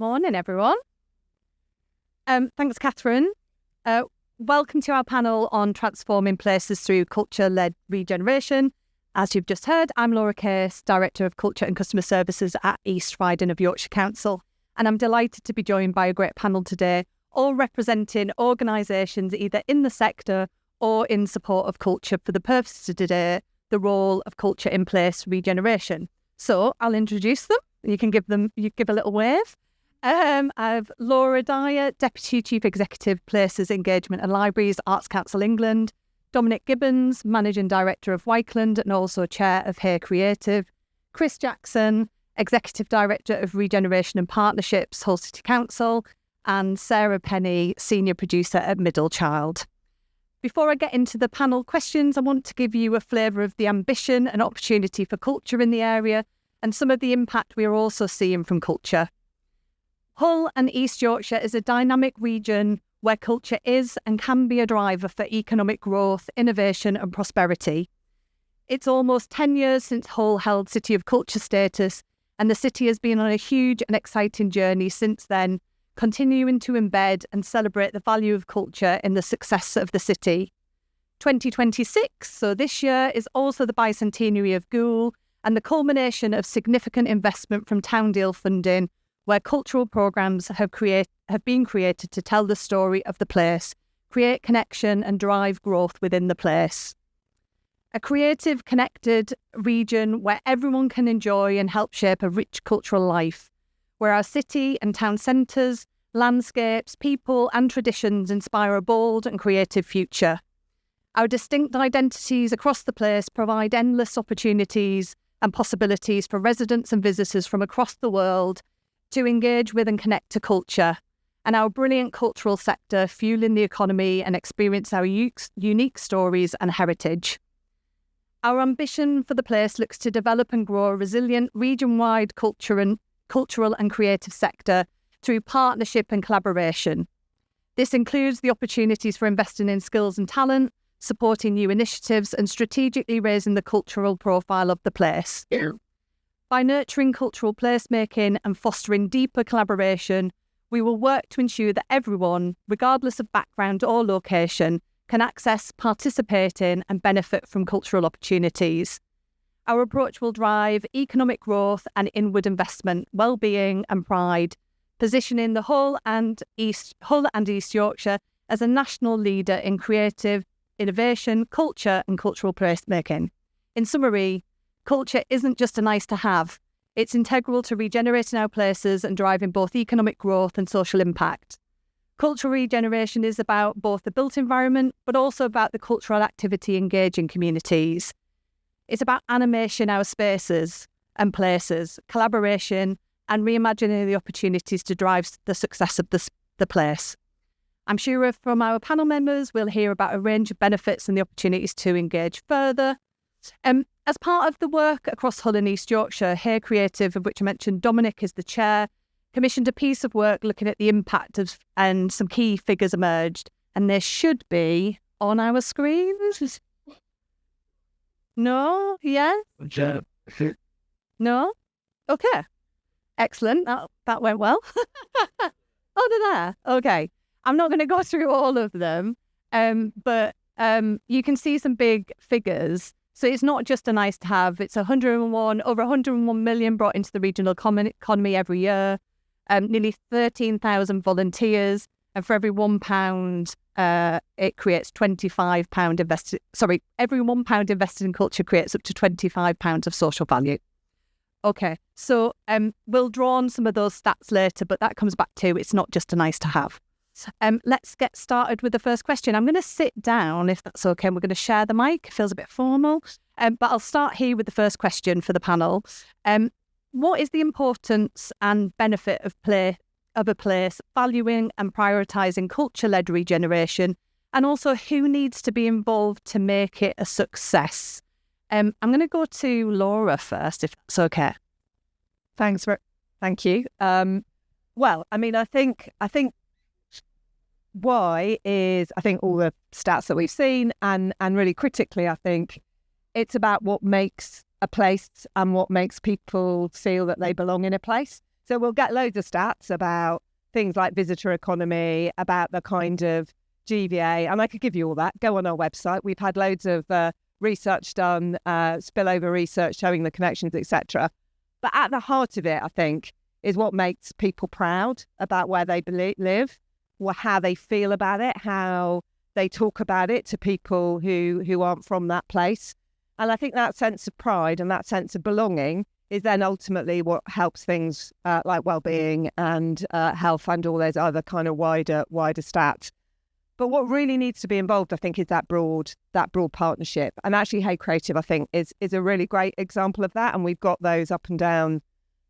Morning, everyone. Thanks, Catherine. Welcome to our panel on transforming places through culture-led regeneration. As you've just heard, I'm Laura Case, Director of Culture and Customer Services at East Riding of Yorkshire Council, and I'm delighted to be joined by a great panel today, all representing organisations either in the sector or in support of culture for the purpose of today, the role of culture in place regeneration. So I'll introduce them. You give a little wave. I have Laura Dyer, Deputy Chief Executive, Places, Engagement and Libraries, Arts Council England. Dominic Gibbons, Managing Director of Wykeland and also Chair of HEY. Chris Jackson, Executive Director of Regeneration and Partnerships, Hull City Council. And Sarah Penny, Senior Producer at Middle Child. Before I get into the panel questions, I want to give you a flavour of the ambition and opportunity for culture in the area and some of the impact we are also seeing from culture. Hull and East Yorkshire is a dynamic region where culture is and can be a driver for economic growth, innovation and prosperity. It's almost 10 years since Hull held City of Culture status, and the city has been on a huge and exciting journey since then, continuing to embed and celebrate the value of culture in the success of the city. 2026, so this year, is also the bicentenary of GOOL and the culmination of significant investment from Town Deal funding, where cultural programmes have been created to tell the story of the place, create connection and drive growth within the place. A creative, connected region where everyone can enjoy and help shape a rich cultural life, where our city and town centres, landscapes, people and traditions inspire a bold and creative future. Our distinct identities across the place provide endless opportunities and possibilities for residents and visitors from across the world to engage with and connect to culture, and our brilliant cultural sector fueling the economy and experience our unique stories and heritage. Our ambition for the place looks to develop and grow a resilient region-wide cultural and creative sector through partnership and collaboration. This includes the opportunities for investing in skills and talent, supporting new initiatives and strategically raising the cultural profile of the place. By nurturing cultural placemaking and fostering deeper collaboration, we will work to ensure that everyone, regardless of background or location, can access, participate in and benefit from cultural opportunities. Our approach will drive economic growth and inward investment, well-being and pride, positioning the Hull and East Yorkshire as a national leader in creative, innovation, culture and cultural placemaking. In summary, culture isn't just a nice to have. It's integral to regenerating our places and driving both economic growth and social impact. Cultural regeneration is about both the built environment, but also about the cultural activity engaging communities. It's about animation our spaces and places, collaboration, and reimagining the opportunities to drive the success of the place. I'm sure from our panel members, we'll hear about a range of benefits and the opportunities to engage further. As part of the work across Hull and East Yorkshire, HEY, of which I mentioned Dominic is the chair, commissioned a piece of work looking at the impact of, and some key figures emerged, and they should be on our screens. No? Yeah? No? Okay. Excellent. That went well. Oh, they're there. Okay. I'm not going to go through all of them, but you can see some big figures. So it's not just a nice to have. It's over 101 million brought into the regional economy every year, nearly 13,000 volunteers, and for every £1, it creates £25 invested. Sorry, every £1 invested in culture creates up to £25 of social value. Okay, so we'll draw on some of those stats later, but that comes back to it's not just a nice to have. Let's get started with the first question. I'm going to sit down, if that's okay. We're going to share the mic. It feels a bit formal. But I'll start here with the first question for the panel. What is the importance and benefit of a place valuing and prioritising culture-led regeneration, and also who needs to be involved to make it a success? I'm going to go to Laura first, if that's okay. Thank you. Well, I mean, I think why is, I think all the stats that we've seen, and really critically, I think it's about what makes a place and what makes people feel that they belong in a place. So we'll get loads of stats about things like visitor economy, about the kind of GVA, and I could give you all that. Go on our website. We've had loads of research done, spillover research showing the connections, etc. But at the heart of it, I think, is what makes people proud about where they live, or how they feel about it, how they talk about it to people who aren't from that place. And I think that sense of pride and that sense of belonging is then ultimately what helps things like well-being and health and all those other kind of wider stats. But what really needs to be involved, I think, is that broad partnership. And actually, HEY UKREiiF, I think, is a really great example of that. And we've got those up and down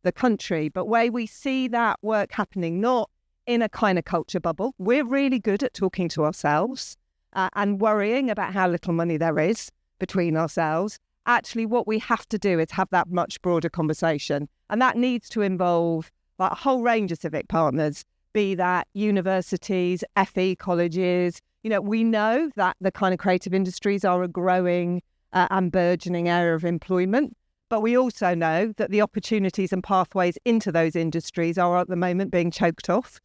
the country. But where we see that work happening, not in a kind of culture bubble, we're really good at talking to ourselves and worrying about how little money there is between ourselves. Actually, what we have to do is have that much broader conversation. And that needs to involve like a whole range of civic partners, be that universities, FE colleges. We know that the kind of creative industries are a growing and burgeoning area of employment. But we also know that the opportunities and pathways into those industries are at the moment being choked off.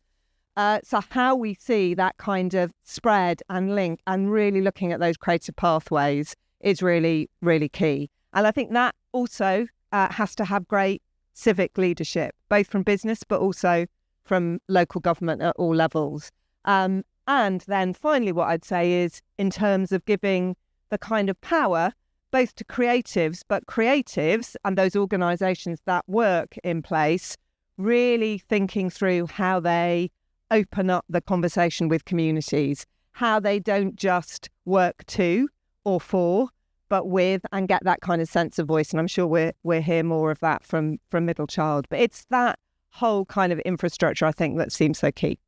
So how we see that kind of spread and link and really looking at those creative pathways is really, really key. And I think that also has to have great civic leadership, both from business, but also from local government at all levels. And then finally, what I'd say is in terms of giving the kind of power both to creatives, but creatives and those organisations that work in place, really thinking through how they open up the conversation with communities, how they don't just work to or for, but with, and get that kind of sense of voice. And I'm sure we'll hear more of that from Middle Child. But it's that whole kind of infrastructure, I think, that seems so key.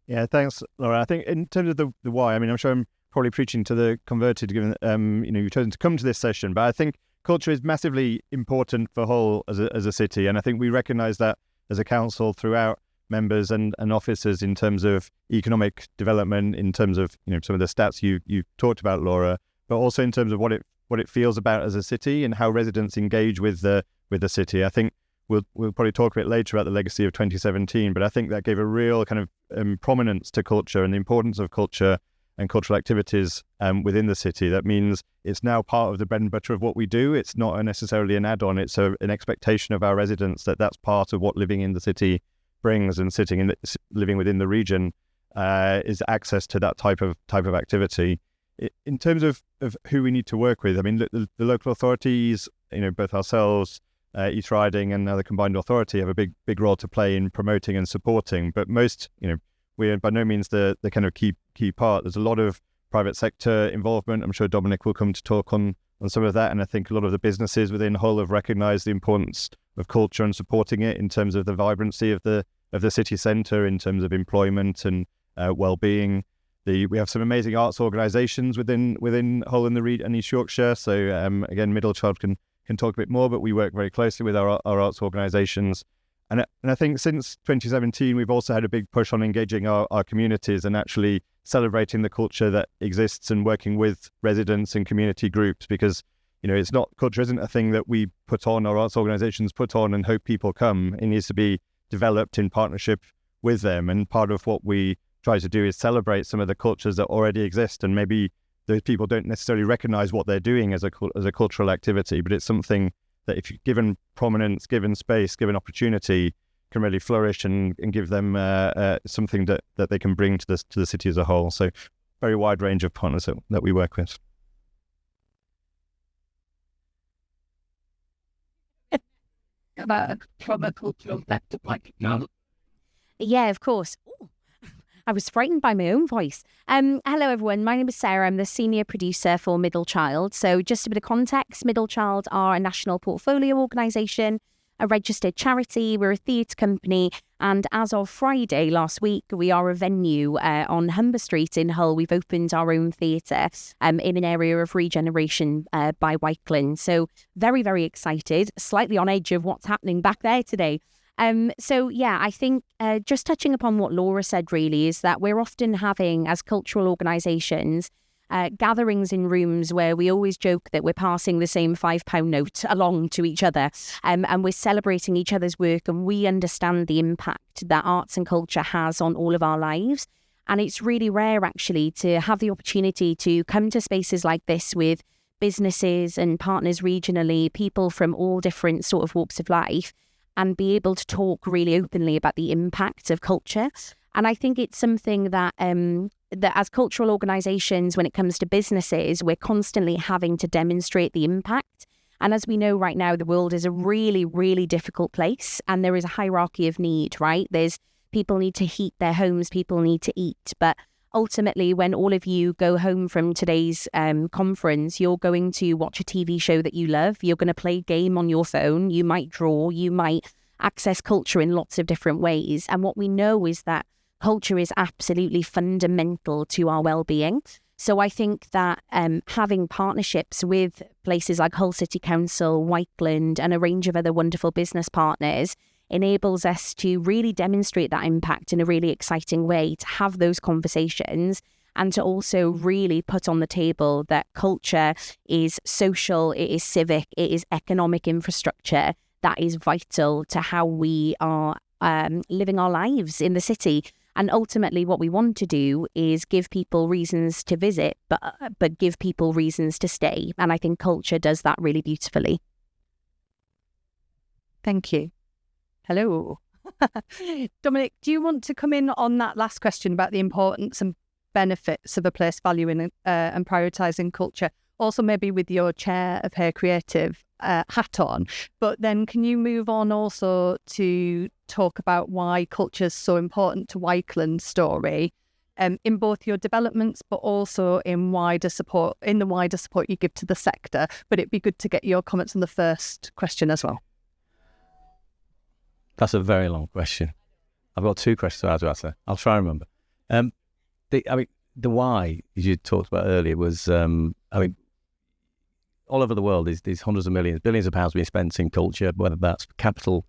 Yeah, thanks, Laura. I think in terms of the why, I mean, I'm sure I'm probably preaching to the converted, given you've chosen to come to this session. But I think culture is massively important for Hull as a city, and I think we recognise that as a council throughout members and officers in terms of economic development, in terms of some of the stats you talked about, Laura, but also in terms of what it feels about as a city and how residents engage with the city. I think we'll probably talk a bit later about the legacy of 2017, but I think that gave a real kind of prominence to culture and the importance of culture and cultural activities within the city. That means it's now part of the bread and butter of what we do. It's not necessarily an add-on. It's an expectation of our residents that that's part of what living in the city brings, and living within the region is access to that type of activity. In terms of who we need to work with, I mean, the local authorities, both ourselves, East Riding and now the combined authority have a big role to play in promoting and supporting. But most, we're by no means the kind of key part. There's a lot of private sector involvement. I'm sure Dominic will come to talk on some of that. And I think a lot of the businesses within Hull have recognised the importance of culture and supporting it in terms of the vibrancy of the city centre, in terms of employment and well-being. We have some amazing arts organisations within Hull and East Yorkshire. So again, Middle Child can talk a bit more, but we work very closely with our arts organisations. And I think since 2017, we've also had a big push on engaging our communities and actually celebrating the culture that exists and working with residents and community groups, because culture isn't a thing that we put on, our arts organisations put on and hope people come. It needs to be developed in partnership with them. And part of what we try to do is celebrate some of the cultures that already exist, and maybe those people don't necessarily recognise what they're doing as a cultural activity, but it's something that if you're given prominence, given space, given opportunity, can really flourish and give them something that they can bring to the city as a whole. So very wide range of partners that we work with. From a cultural perspective, Yeah, of course. Ooh, I was frightened by my own voice. Hello, everyone. My name is Sarah. I'm the senior producer for Middle Child. So just a bit of context, Middle Child are a national portfolio organisation, a registered charity. We're a theatre company. And as of Friday last week, we are a venue on Humber Street in Hull. We've opened our own theatre in an area of Regeneration by Wykeland. So very, very excited, slightly on edge of what's happening back there today. I think just touching upon what Laura said really is that we're often having, as cultural organisations, gatherings in rooms where we always joke that we're passing the same £5 note along to each other, and we're celebrating each other's work, and we understand the impact that arts and culture has on all of our lives. And it's really rare, actually, to have the opportunity to come to spaces like this with businesses and partners regionally, people from all different sort of walks of life, and be able to talk really openly about the impact of culture. And I think it's something that that as cultural organisations, when it comes to businesses, we're constantly having to demonstrate the impact. And as we know right now, the world is a really, really difficult place, and there is a hierarchy of need, right? There's people need to heat their homes, people need to eat. But ultimately, when all of you go home from today's conference, you're going to watch a TV show that you love. You're going to play a game on your phone. You might draw. You might access culture in lots of different ways. And what we know is that culture is absolutely fundamental to our well-being. So I think that having partnerships with places like Hull City Council, Wykeland, and a range of other wonderful business partners enables us to really demonstrate that impact in a really exciting way, to have those conversations, and to also really put on the table that culture is social, it is civic, it is economic infrastructure that is vital to how we are living our lives in the city. And ultimately, what we want to do is give people reasons to visit, but give people reasons to stay. And I think culture does that really beautifully. Thank you. Hello. Dominic, do you want to come in on that last question about the importance and benefits of a place valuing and prioritising culture? Also maybe with your chair of HEY hat on. But then can you move on also to talk about why culture is so important to Wykeland's story in both your developments, but also in the wider support you give to the sector? But it'd be good to get your comments on the first question as well. That's a very long question. I've got two questions to answer. I'll try and remember. The why, as you talked about earlier, was, all over the world, there's hundreds of millions, billions of pounds being spent in culture, whether that's capital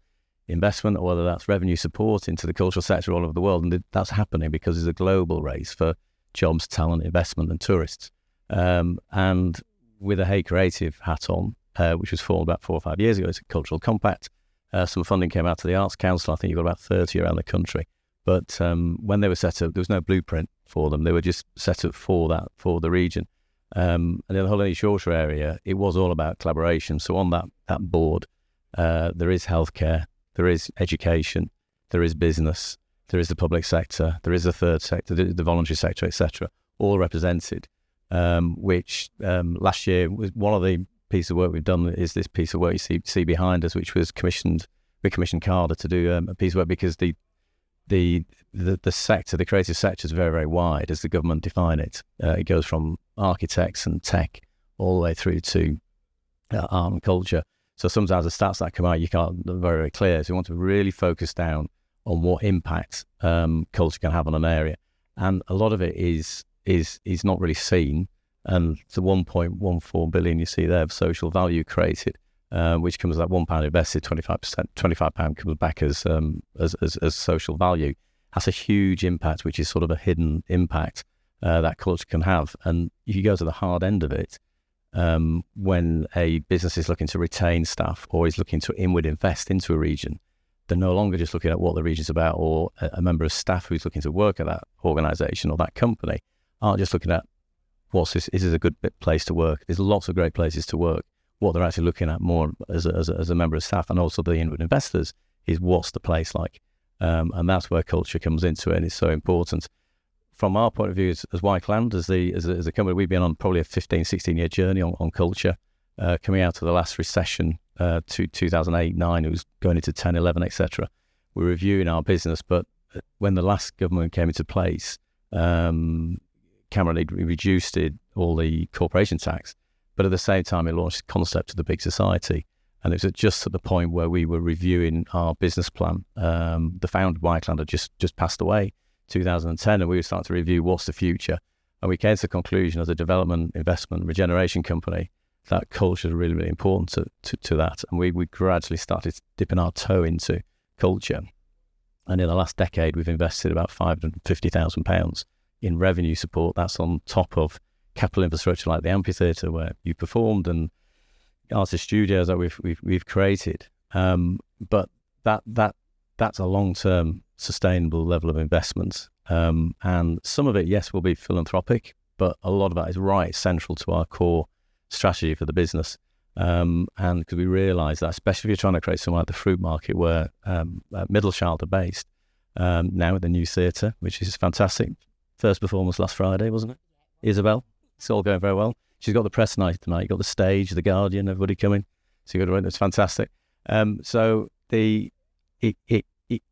investment or whether that's revenue support into the cultural sector all over the world. And that's happening because there's a global race for jobs, talent, investment and tourists. And with a HEY hat on, which was formed about 4 or 5 years ago, it's a cultural compact. Some funding came out to the Arts Council. I think you've got about 30 around the country. But when they were set up, there was no blueprint for them. They were just set up for the region. And in the Hull and East Yorkshire area, it was all about collaboration. So on that board, there is healthcare, there is education, there is business, there is the public sector, there is the third sector, the voluntary sector, etc., all represented, which last year was one of the pieces of work we've done is this piece of work you see behind us, which was we commissioned Carter to do a piece of work because the sector, the creative sector, is very, very wide as the government define it. It goes from architects and tech all the way through to art and culture. So sometimes the stats that come out, you can't very, very clear. So we want to really focus down on what impact culture can have on an area, and a lot of it is not really seen. And the 1.14 billion you see there of social value created, which comes at £1 invested, £25 comes back as social value, has a huge impact, which is sort of a hidden impact that culture can have. And if you go to the hard end of it, when a business is looking to retain staff or is looking to inward invest into a region, they're no longer just looking at what the region's about, or a member of staff who's looking to work at that organisation or that company aren't just looking at is this a good place to work. There's lots of great places to work. What they're actually looking at more as a member of staff and also the inward investors is what's the place like. And that's where culture comes into it, and it's so important. From our point of view as Wykeland, as a company, we've been on probably a 15, 16-year journey on culture, coming out of the last recession to 2008-9, it was going into 10, 11, etc. We're reviewing our business, but when the last government came into place, Cameron had reduced all the corporation tax, but at the same time it launched the concept of the big society. And it was just at the point where we were reviewing our business plan. The founder of Wykeland had just passed away, 2010, and we were starting to review what's the future. And we came to the conclusion as a development, investment, regeneration company that culture is really, really important to that. And we gradually started dipping our toe into culture. And in the last decade, we've invested about £550,000 in revenue support. That's on top of capital infrastructure like the amphitheatre where you performed, and artist studios that we've created. But that's a long-term sustainable level of investment. And some of it, yes, will be philanthropic, but a lot of that is right central to our core strategy for the business. And because we realise that, especially if you're trying to create somewhere like the fruit market where Middlechild are based, now at the new theatre, which is fantastic. First performance last Friday, wasn't it? Isabel. It's all going very well. She's got the press night tonight. You've got the stage, the Guardian, everybody coming. So you've got to, it's fantastic. So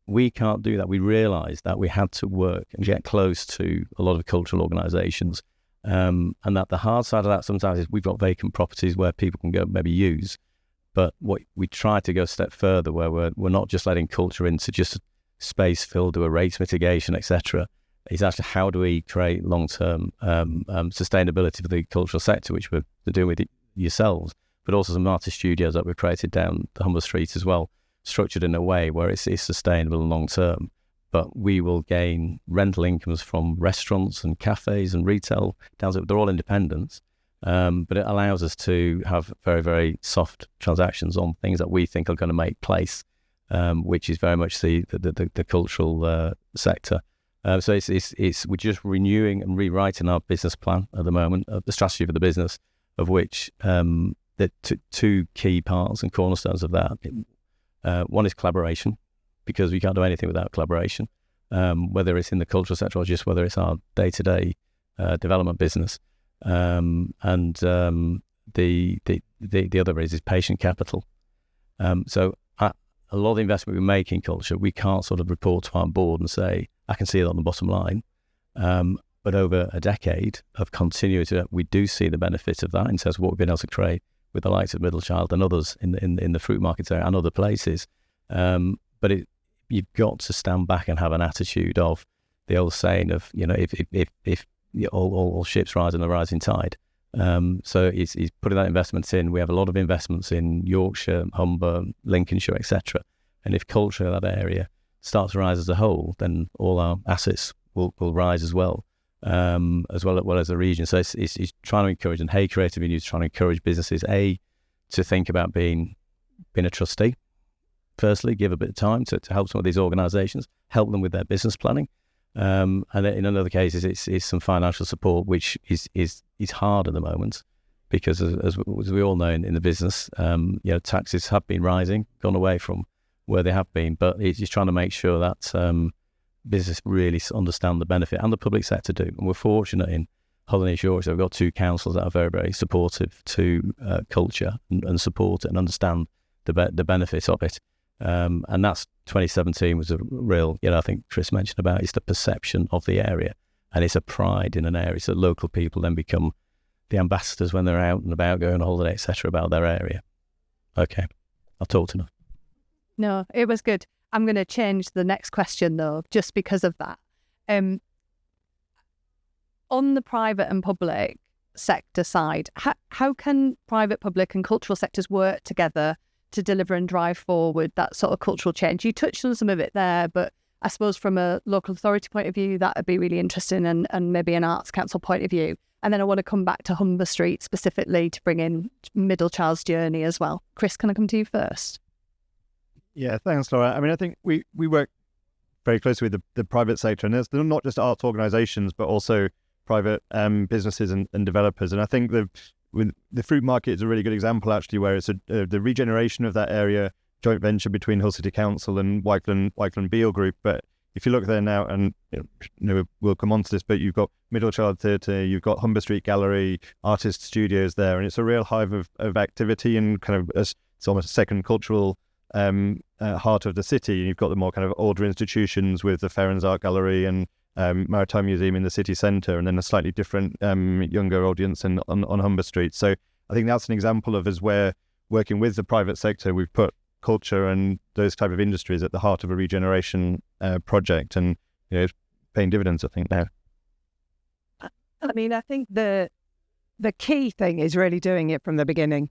we can't do that. We realised that we had to work and get close to a lot of cultural organisations. And that the hard side of that sometimes is we've got vacant properties where people can go maybe use. But what we try to go a step further where we're not just letting culture into just space filled to a rates mitigation, etc. Is actually how do we create long-term sustainability for the cultural sector, which we're doing with yourselves, but also some artist studios that we've created down the Humber Street as well, structured in a way where it's sustainable and long-term. But we will gain rental incomes from restaurants and cafes and retail. They're all independents, but it allows us to have very, very soft transactions on things that we think are going to make place, which is very much the cultural sector. So we're just renewing and rewriting our business plan at the moment, the strategy for the business, of which the two key parts and cornerstones of that. One is collaboration, because we can't do anything without collaboration, whether it's in the cultural sector or just whether it's our day-to-day development business. And the other is patient capital. So a lot of the investment we make in culture, we can't sort of report to our board and say, I can see it on the bottom line. But over a decade of continuity, we do see the benefit of that in terms of what we've been able to create with the likes of Middlechild and others in the fruit markets area and other places. But you've got to stand back and have an attitude of the old saying of, if all ships rise in the rising tide. So he's putting that investment in. We have a lot of investments in Yorkshire, Humber, Lincolnshire, etc. And if culture in that area starts to rise as a whole, then all our assets will rise as well as the region. So it's trying to encourage, and HEY Creative is trying to encourage businesses, to think about being a trustee. Firstly, give a bit of time to help some of these organisations, help them with their business planning. And in other cases, it's some financial support, which is hard at the moment, because as we all know in the business, taxes have been rising, gone away from where they have been, but it's just trying to make sure that business really understand the benefit, and the public sector do. And we're fortunate in Hull and East Yorkshire, we've got two councils that are very, very supportive to culture and support it and understand the benefits of it. And that's 2017 was a real, I think Chris mentioned about, it's the perception of the area, and it's a pride in an area. So local people then become the ambassadors when they're out and about, going on holiday, etc., about their area. Okay, I've talked enough. No, it was good. I'm going to change the next question though, just because of that. On the private and public sector side, how can private, public and cultural sectors work together to deliver and drive forward that sort of cultural change? You touched on some of it there, but I suppose from a local authority point of view, that would be really interesting, and maybe an arts council point of view. And then I want to come back to Humber Street specifically to bring in Middlechild's journey as well. Chris, can I come to you first? Yeah, thanks, Laura. I mean, I think we work very closely with the private sector, and they're not just arts organisations, but also private businesses and developers. And I think the fruit market is a really good example, actually, where it's the regeneration of that area, joint venture between Hull City Council and Wykeland Group. But if you look there now, and we'll come on to this, but you've got Middlechild Theatre, you've got Humber Street Gallery, artist studios there, and it's a real hive of activity, and kind of it's almost a second cultural heart of the city. And you've got the more kind of older institutions with the Ferrens Art Gallery and Maritime Museum in the city centre, and then a slightly different younger audience on Humber Street. So I think that's an example of us where, working with the private sector, we've put culture and those type of industries at the heart of a regeneration project, and it's paying dividends, I think, now. I mean, I think the key thing is really doing it from the beginning.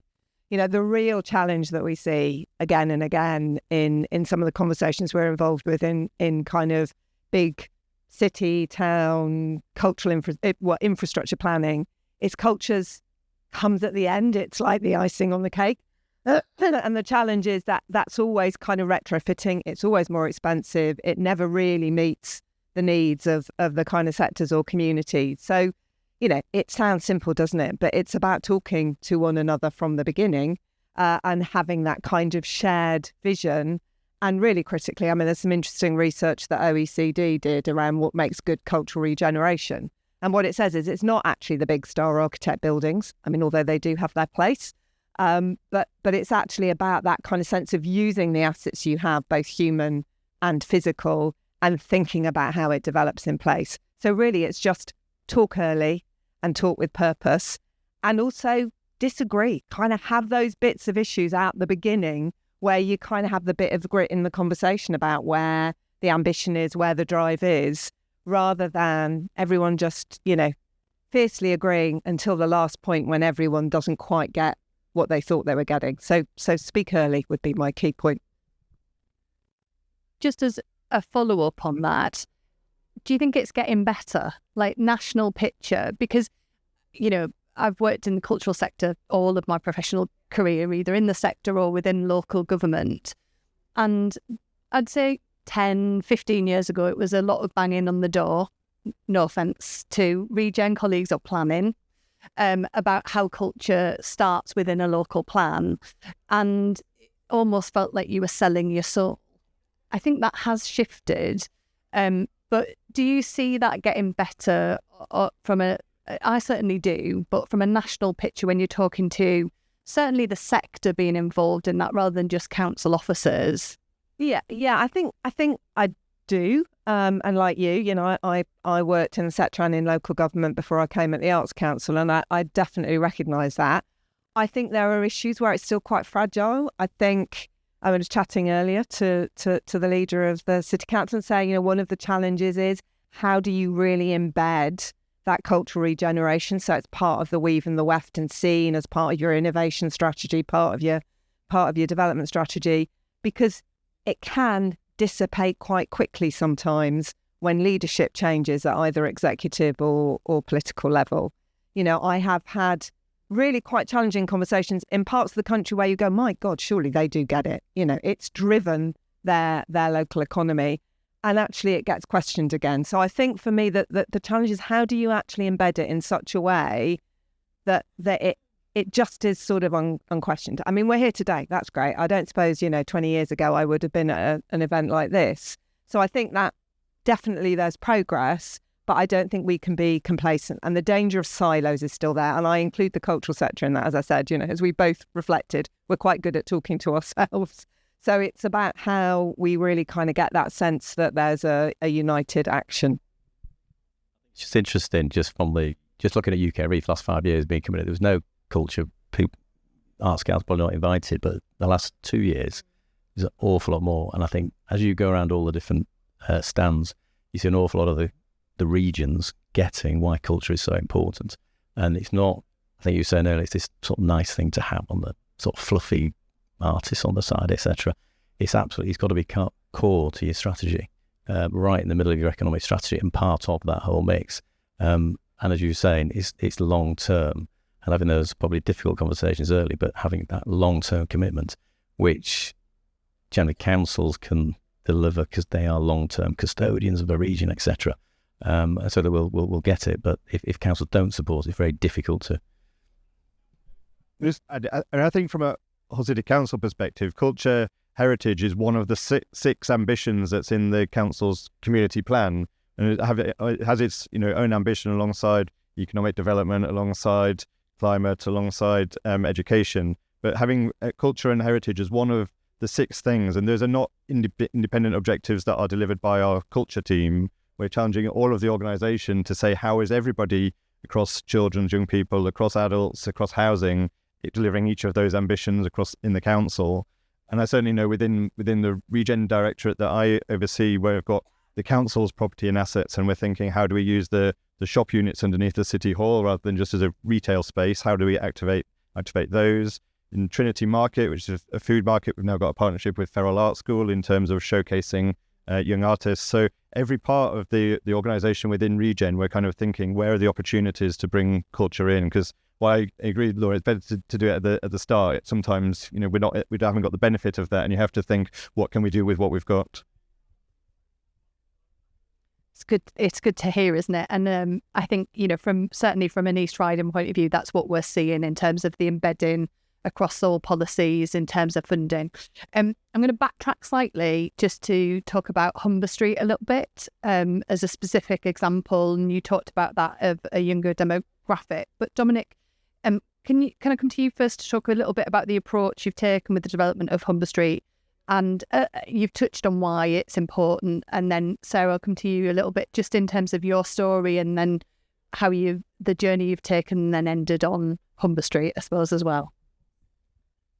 The real challenge that we see again and again in some of the conversations we're involved with in kind of big city, town, cultural infrastructure planning It's cultures comes at the end. It's like the icing on the cake. And the challenge is that that's always kind of retrofitting. It's always more expensive. It never really meets the needs of the kind of sectors or communities. So, it sounds simple, doesn't it? But it's about talking to one another from the beginning and having that kind of shared vision. And really critically, I mean, there's some interesting research that OECD did around what makes good cultural regeneration. And what it says is it's not actually the big star architect buildings. I mean, although they do have their place, but it's actually about that kind of sense of using the assets you have, both human and physical, and thinking about how it develops in place. So really, it's just talk early and talk with purpose, and also disagree, kind of have those bits of issues out the beginning where you kind of have the bit of grit in the conversation about where the ambition is, where the drive is, rather than everyone just, fiercely agreeing until the last point when everyone doesn't quite get what they thought they were getting. So speak early would be my key point. Just as a follow-up on that, do you think it's getting better, like national picture? Because, I've worked in the cultural sector all of my professional career, either in the sector or within local government. And I'd say 10, 15 years ago, it was a lot of banging on the door, no offence to Regen colleagues or planning, about how culture starts within a local plan, and it almost felt like you were selling your soul. I think that has shifted. But do you see that getting better I certainly do, but from a national picture, when you're talking to certainly the sector being involved in that rather than just council officers? Yeah, I think I do. And like you, I worked in the sector and in local government before I came at the Arts Council, and I definitely recognise that. I think there are issues where it's still quite fragile. I think I was chatting earlier to the leader of the City Council and saying, one of the challenges is how do you really embed that cultural regeneration so it's part of the weave and the weft and seen as part of your innovation strategy, part of your development strategy, because it can dissipate quite quickly sometimes when leadership changes at either executive or political level. I have had really quite challenging conversations in parts of the country where you go, my God, surely they do get it. It's driven their local economy, and actually it gets questioned again. So I think for me that the challenge is how do you actually embed it in such a way that it just is sort of unquestioned. I mean, we're here today. That's great. I don't suppose, 20 years ago I would have been at an event like this. So I think that definitely there's progress, but I don't think we can be complacent. And the danger of silos is still there. And I include the cultural sector in that, as I said, as we both reflected, we're quite good at talking to ourselves. So it's about how we really kind of get that sense that there's a united action. It's just interesting, just looking at UKREiiF last 5 years being committed, there was no culture people, Arts Council probably not invited, but the last 2 years there's an awful lot more. And I think as you go around all the different stands, you see an awful lot of the regions getting why culture is so important. And it's not, I think you were saying earlier, it's this sort of nice thing to have on the sort of fluffy artists on the side, etc. It's got to be core to your strategy, right in the middle of your economic strategy and part of that whole mix. And as you were saying, it's long term. And having those probably difficult conversations early, but having that long-term commitment, which generally councils can deliver because they are long-term custodians of a region, etc. So that we'll get it. But if councils don't support it, it's very difficult to. And I think from a Hull City Council perspective, culture heritage is one of the six ambitions that's in the council's community plan, and it has its own ambition alongside economic development, alongside climate, alongside education. But having culture and heritage as one of the six things, and those are not independent objectives that are delivered by our culture team. We're challenging all of the organisation to say, how is everybody across children, young people, across adults, across housing, delivering each of those ambitions across in the council? And I certainly know within the Regen Directorate that I oversee, where we've got the council's property and assets, and we're thinking, how do we use the shop units underneath the City Hall rather than just as a retail space? How do we activate those? In Trinity Market, which is a food market, we've now got a partnership with Feral Art School in terms of showcasing young artists. So every part of the organisation within Regen, we're kind of thinking, where are the opportunities to bring culture in? Because I agree, Laura, it's better to do it at the start. Sometimes, we haven't got the benefit of that, and you have to think, what can we do with what we've got? It's good to hear, isn't it? And I think, certainly from an East Riding point of view, that's what we're seeing in terms of the embedding across all policies in terms of funding. I'm going to backtrack slightly just to talk about Humber Street a little bit as a specific example. And you talked about that of a younger demographic. But Dominic, can I come to you first to talk a little bit about the approach you've taken with the development of Humber Street? And you've touched on why it's important. And then, Sarah, I'll come to you a little bit just in terms of your story and then how the journey you've taken and then ended on Humber Street, I suppose, as well.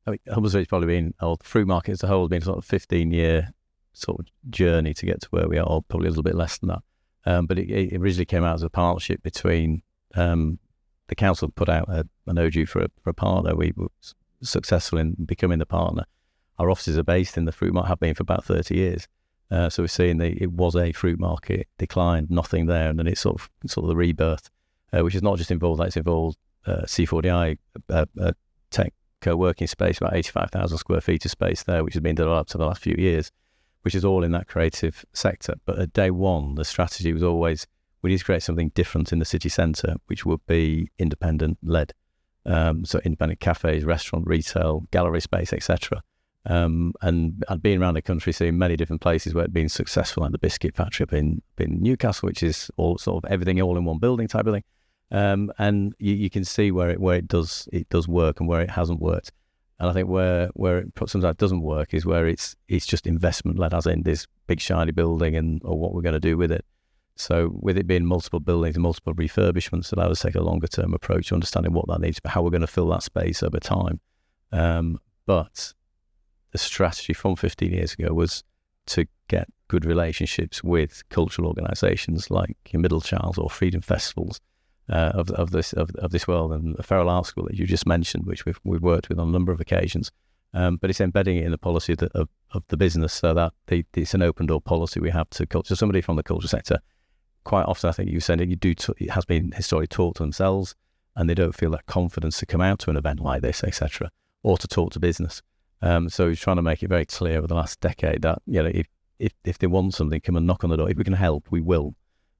I mean, Humber Street's probably been, or the fruit market as a whole, has been sort of 15-year sort of journey to get to where we are, or probably a little bit less than that. But it originally came out as a partnership between the council put out an OG for a partner. We were successful in becoming the partner. Our offices are based in the fruit market, have been for about 30 years. So we're seeing it was a fruit market decline, nothing there, and then it's sort of the rebirth, which is not just involved that, it's involved C40I, tech co-working space, about 85,000 square feet of space there, which has been developed over the last few years, which is all in that creative sector. But at day one, the strategy was always, we need to create something different in the city centre, which would be independent-led. So independent cafes, restaurant, retail, gallery space, etc. And I'd been around the country seeing many different places where it'd been successful, like the Biscuit Factory up in Newcastle, which is all sort of everything all in one building type of thing. And you can see where it does work and where it hasn't worked. And I think where it sometimes doesn't work is where it's just investment led, as in this big shiny building or what we're going to do with it. So with it being multiple buildings and multiple refurbishments, allowed us to take a longer term approach to understanding what that needs, but how we're going to fill that space over time. But the strategy from 15 years ago was to get good relationships with cultural organisations like your Middle Child or Freedom Festivals of this world, and the Feral Art School that you just mentioned, which we've worked with on a number of occasions. But it's embedding it in the policy of the business, so that it's an open door policy we have to culture. So somebody from the culture sector, quite often, I think you said it has been historically taught to themselves, and they don't feel that confidence to come out to an event like this, etc., or to talk to business. So he's trying to make it very clear over the last decade that if they want something, come and knock on the door. If we can help, we will.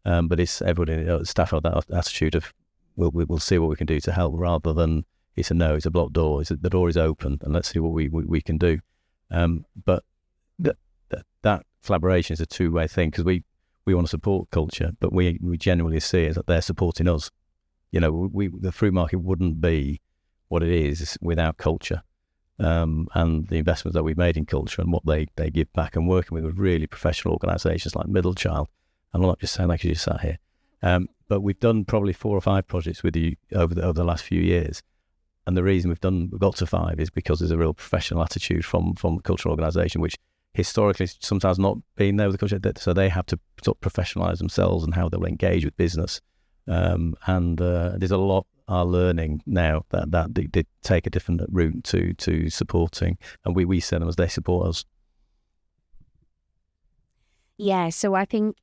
But it's everybody, staff have that attitude of we'll see what we can do to help, rather than it's a no, it's a blocked door. The door is open, and let's see what we can do. But that collaboration is a two-way thing, because we want to support culture, but we genuinely see it that they're supporting us. The fruit market wouldn't be what it is without culture. And the investments that we've made in culture and what they give back, and working with really professional organisations like Middle Child. And I'm not just saying like you just sat here, but we've done probably 4 or 5 projects with you over the last few years. And the reason we've got to 5 is because there's a real professional attitude from the cultural organisation, which historically sometimes not been there with the culture. So they have to sort of professionalise themselves and how they'll engage with business. And there's a lot are learning now that they take a different route to supporting, and we see them as they support us. Yeah, so I think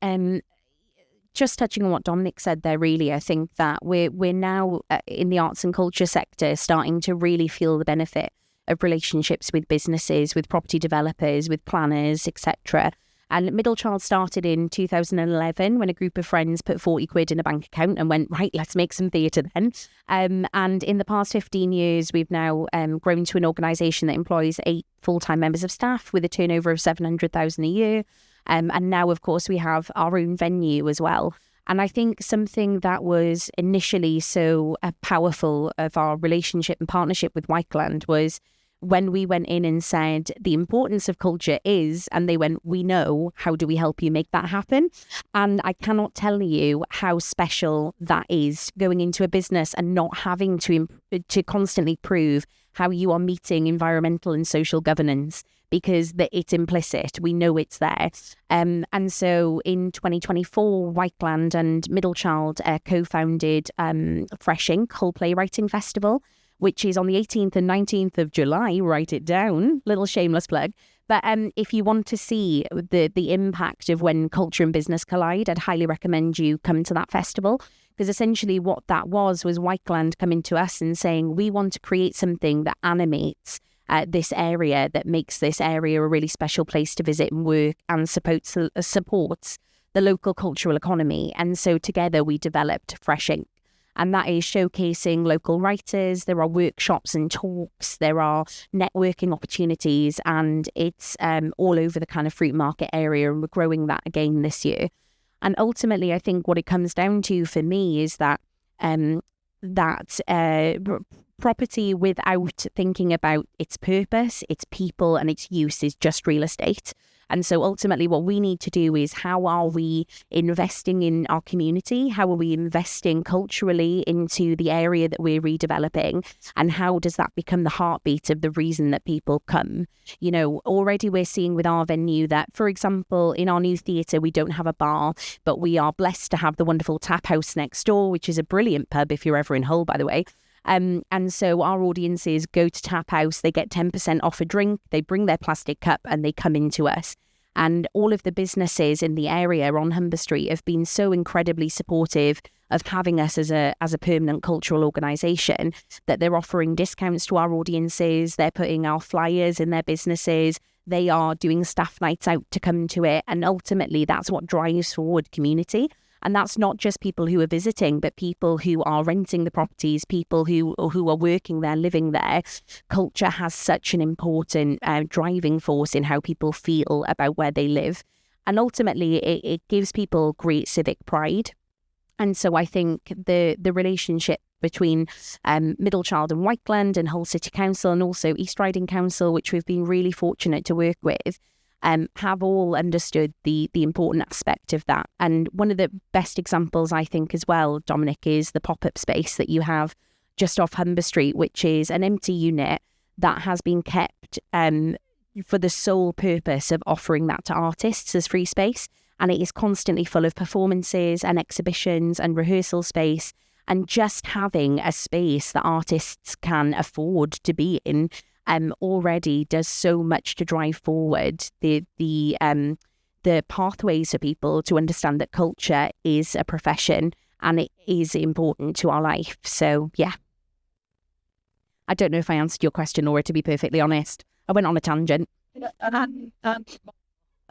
just touching on what Dominic said there, really, I think that we're now in the arts and culture sector starting to really feel the benefit of relationships with businesses, with property developers, with planners, etc. And Middle Child started in 2011 when a group of friends put 40 quid in a bank account and went, right, let's make some theatre then. And in the past 15 years, we've now grown to an organisation that employs 8 full-time members of staff with a turnover of 700,000 a year. And now, of course, we have our own venue as well. And I think something that was initially so powerful of our relationship and partnership with Wykeland was when we went in and said the importance of culture is, and they went, we know, how do we help you make that happen? And I cannot tell you how special that is, going into a business and not having to constantly prove how you are meeting environmental and social governance, because it's implicit. We know it's there. And so in 2024, Wykeland and Middle Child co-founded Fresh Ink Hull Playwriting Festival, which is on the 18th and 19th of July. Write it down. Little shameless plug. But if you want to see the impact of when culture and business collide, I'd highly recommend you come to that festival, because essentially what that was Wykeland coming to us and saying, we want to create something that animates this area, that makes this area a really special place to visit and work, and supports the local cultural economy. And so together we developed Fresh Ink. And that is showcasing local writers. There are workshops and talks. There are networking opportunities, and it's all over the kind of fruit market area. And we're growing that again this year. And ultimately, I think what it comes down to for me is that property without thinking about its purpose, its people, and its use is just real estate. And so ultimately what we need to do is, how are we investing in our community? How are we investing culturally into the area that we're redeveloping? And how does that become the heartbeat of the reason that people come? You know, already we're seeing with our venue that, for example, in our new theatre, we don't have a bar, but we are blessed to have the wonderful Tap House next door, which is a brilliant pub if you're ever in Hull, by the way. And so our audiences go to Tap House, they get 10% off a drink, they bring their plastic cup and they come into us. And all of the businesses in the area on Humber Street have been so incredibly supportive of having us as a permanent cultural organisation, that they're offering discounts to our audiences, they're putting our flyers in their businesses, they are doing staff nights out to come to it. And ultimately that's what drives forward community. And that's not just people who are visiting, but people who are renting the properties, people who are working there, living there. Culture has such an important driving force in how people feel about where they live. And ultimately, it gives people great civic pride. And so I think the relationship between Middlechild and Wykeland and Hull City Council, and also East Riding Council, which we've been really fortunate to work with, have all understood the important aspect of that. And one of the best examples, I think, as well, Dominic, is the pop-up space that you have just off Humber Street, which is an empty unit that has been kept for the sole purpose of offering that to artists as free space. And it is constantly full of performances and exhibitions and rehearsal space. And just having a space that artists can afford to be in already does so much to drive forward the pathways for people to understand that culture is a profession and it is important to our life. So yeah, I don't know if I answered your question, Laura, to be perfectly honest. I went on a tangent. But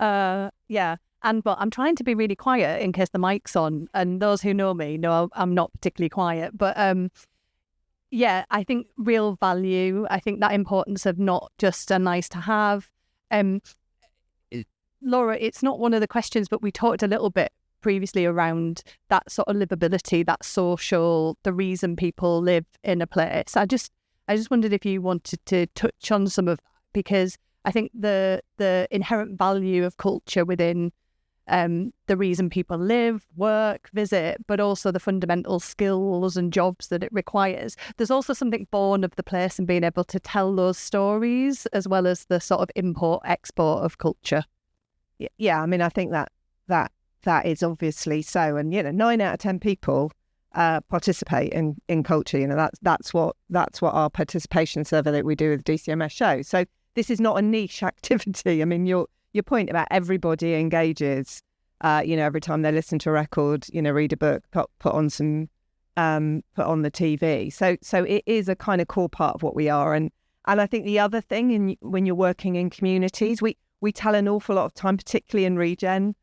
I'm trying to be really quiet in case the mic's on, and those who know me know I'm not particularly quiet, but yeah, I think real value. I think that importance of not just a nice to have. Laura, it's not one of the questions, but we talked a little bit previously around that sort of livability, that social, the reason people live in a place. I just wondered if you wanted to touch on some of that, because I think the inherent value of culture within the reason people live, work, visit, but also the fundamental skills and jobs that it requires. There's also something born of the place and being able to tell those stories, as well as the sort of import-export of culture. Yeah, I mean, I think that is obviously so. And, 9 out of 10 people participate in culture. That's what our participation survey that we do with DCMS shows. So this is not a niche activity. I mean, your point about everybody engages, every time they listen to a record, read a book, put on some, put on the TV. So it is a kind of core part of what we are. And I think the other thing, when you're working in communities, we tell an awful lot of time, particularly in regen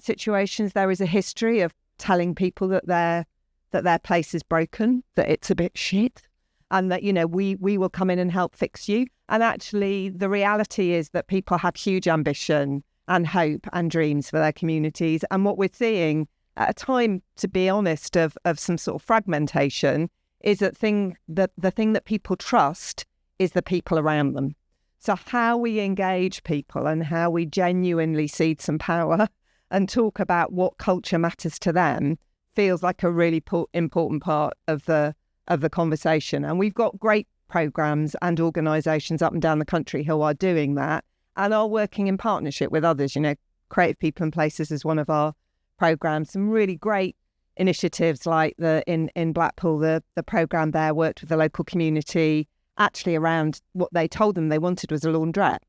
situations, there is a history of telling people that their place is broken, that it's a bit shit, and that, we will come in and help fix you. And actually, the reality is that people have huge ambition and hope and dreams for their communities. And what we're seeing at a time, to be honest, of some sort of fragmentation, is that the thing that people trust is the people around them. So how we engage people and how we genuinely seed some power and talk about what culture matters to them feels like a really important part of the conversation. And we've got great programmes and organisations up and down the country who are doing that and are working in partnership with others. Creative People and Places is one of our programmes. Some really great initiatives like in Blackpool, the programme there worked with the local community actually around what they told them they wanted was a laundrette.